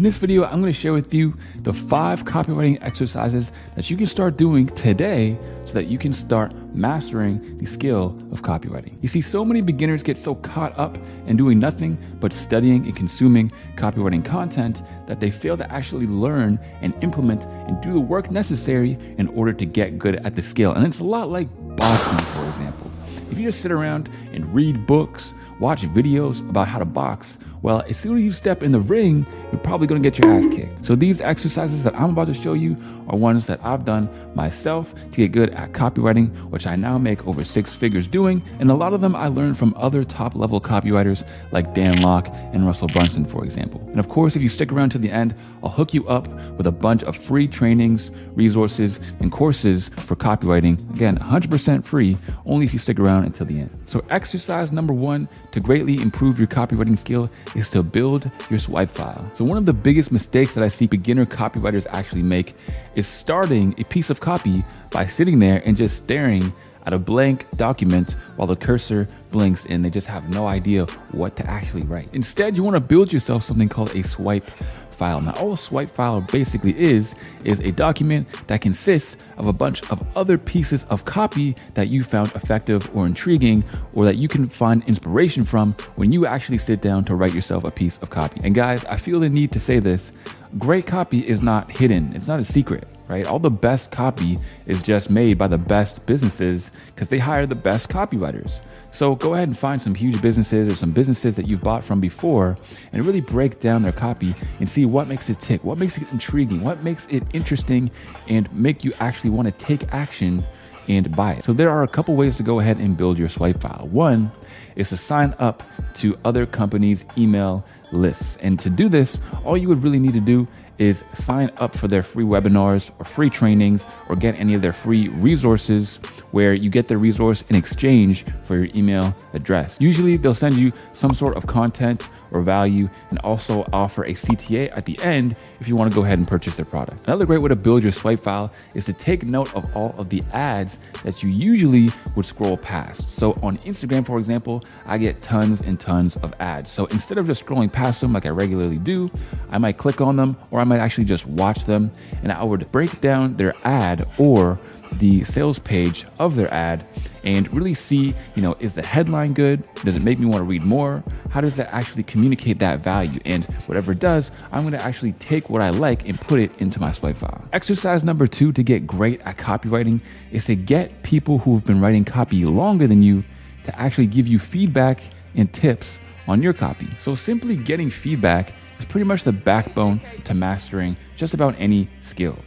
this video, I'm going to share with you the 5 copywriting exercises that you can start doing today so that you can start mastering the skill of copywriting. You see, so many beginners get so caught up in doing nothing but studying and consuming copywriting content that they fail to actually learn and implement and do the work necessary in order to get good at the skill. And it's a lot like boxing, for example. If you just sit around and read books, watch videos about how to box, well, as soon as you step in the ring, you're probably going to get your ass kicked. So these exercises that I'm about to show you are ones that I've done myself to get good at copywriting, which I now make over 6 figures doing. And a lot of them I learned from other top level copywriters like Dan Lok and Russell Brunson, for example. And of course, if you stick around to the end, I'll hook you up with a bunch of free trainings, resources, and courses for copywriting. Again, 100% free, only if you stick around until the end. So exercise number 1 to greatly improve your copywriting skill is to build your swipe file. So one of the biggest mistakes that I see beginner copywriters actually make is starting a piece of copy by sitting there and just staring at a blank document while the cursor blinks and they just have no idea what to actually write. Instead, you want to build yourself something called a swipe file. Now, all a swipe file basically is a document that consists of a bunch of other pieces of copy that you found effective or intriguing, or that you can find inspiration from when you actually sit down to write yourself a piece of copy. And guys, I feel the need to say this. Great copy is not hidden. It's not a secret, right? All the best copy is just made by the best businesses because they hire the best copywriters. So go ahead and find some huge businesses or some businesses that you've bought from before and really break down their copy and see what makes it tick, what makes it intriguing, what makes it interesting, and make you actually want to take action and buy it. So there are a couple ways to go ahead and build your swipe file. One is to sign up to other companies' email lists. And to do this, all you would really need to do is sign up for their free webinars or free trainings, or get any of their free resources where you get the resource in exchange for your email address. Usually they'll send you some sort of content or value and also offer a CTA at the end if you want to go ahead and purchase their product. Another great way to build your swipe file is to take note of all of the ads that you usually would scroll past. So on Instagram, for example, I get tons and tons of ads. So instead of just scrolling past them like I regularly do, I might click on them, or I might actually just watch them, and I would break down their ad or the sales page of their ad and really see, is the headline good? Does it make me want to read more? How does that actually communicate that value? And whatever it does, I'm going to actually take what I like and put it into my swipe file. Exercise number 2 to get great at copywriting is to get people who have been writing copy longer than you to actually give you feedback and tips on your copy. So simply getting feedback is pretty much the backbone to mastering just about any skill.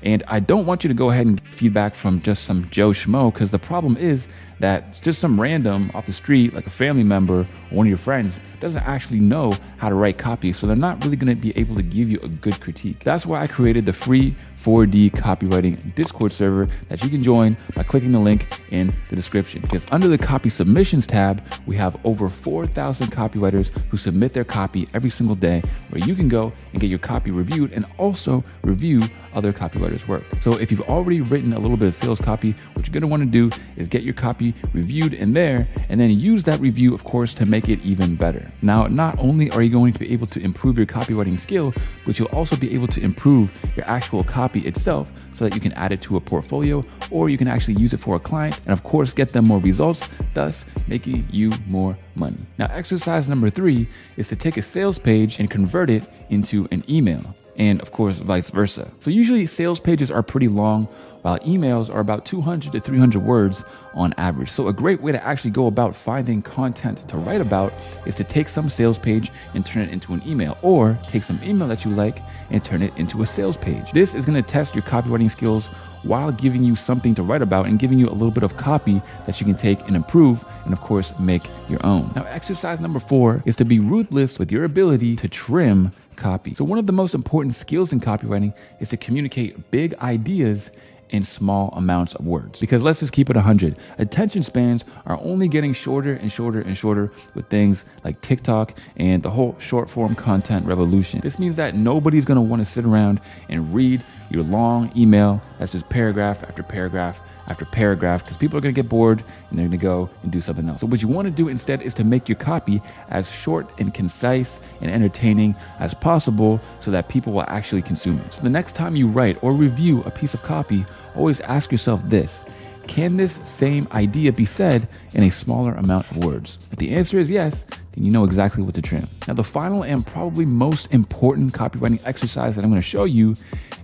And I don't want you to go ahead and get feedback from just some Joe Schmo, because the problem is that just some random off the street, like a family member or one of your friends, doesn't actually know how to write copy. So they're not really going to be able to give you a good critique. That's why I created the free 4D copywriting Discord server that you can join by clicking the link in the description. Because under the copy submissions tab, we have over 4,000 copywriters who submit their copy every single day, where you can go and get your copy reviewed and also review other copywriters' work. So if you've already written a little bit of sales copy, what you're going to want to do is get your copy reviewed in there, and then use that review, of course, to make it even better. Now, not only are you going to be able to improve your copywriting skill, but you'll also be able to improve your actual copy itself, so that you can add it to a portfolio, or you can actually use it for a client and of course get them more results, thus making you more money. Now, exercise number 3 is to take a sales page and convert it into an email, and of course vice versa. So usually sales pages are pretty long, while emails are about 200 to 300 words on average. So a great way to actually go about finding content to write about is to take some sales page and turn it into an email, or take some email that you like and turn it into a sales page. This is going to test your copywriting skills while giving you something to write about and giving you a little bit of copy that you can take and improve and of course make your own. Now, exercise number 4 is to be ruthless with your ability to trim copy. So one of the most important skills in copywriting is to communicate big ideas in small amounts of words. Because let's just keep it 100. Attention spans are only getting shorter and shorter and shorter with things like TikTok and the whole short form content revolution. This means that nobody's going to want to sit around and read your long email that's just paragraph after paragraph after paragraph, because people are going to get bored and they're going to go and do something else. So what you want to do instead is to make your copy as short and concise and entertaining as possible so that people will actually consume it. So the next time you write or review a piece of copy, always ask yourself this: can this same idea be said in a smaller amount of words? If the answer is yes, then you know exactly what to trim. Now, the final and probably most important copywriting exercise that I'm going to show you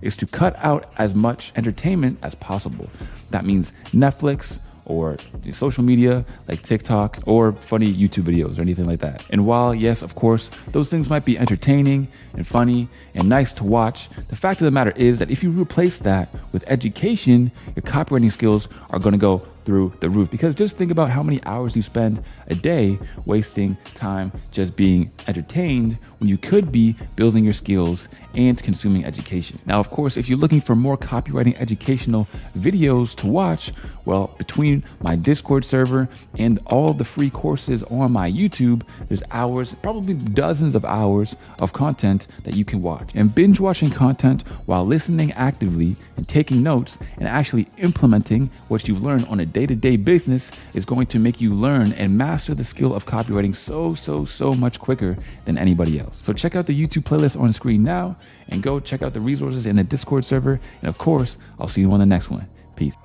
is to cut out as much entertainment as possible. That means Netflix or social media like TikTok or funny YouTube videos or anything like that. And while, yes, of course, those things might be entertaining and funny and nice to watch, the fact of the matter is that if you replace that with education, your copywriting skills are going to go through the roof. Because just think about how many hours you spend a day wasting time just being entertained when you could be building your skills and consuming education. Now, of course, if you're looking for more copywriting educational videos to watch, well, between my Discord server and all the free courses on my YouTube, there's hours, probably dozens of hours of content that you can watch. And binge watching content while listening actively and taking notes and actually implementing what you've learned on a day-to-day business is going to make you learn and master the skill of copywriting so much quicker than anybody else. So check out the YouTube playlist on screen now and go check out the resources in the Discord server. And of course, I'll see you on the next one. Peace.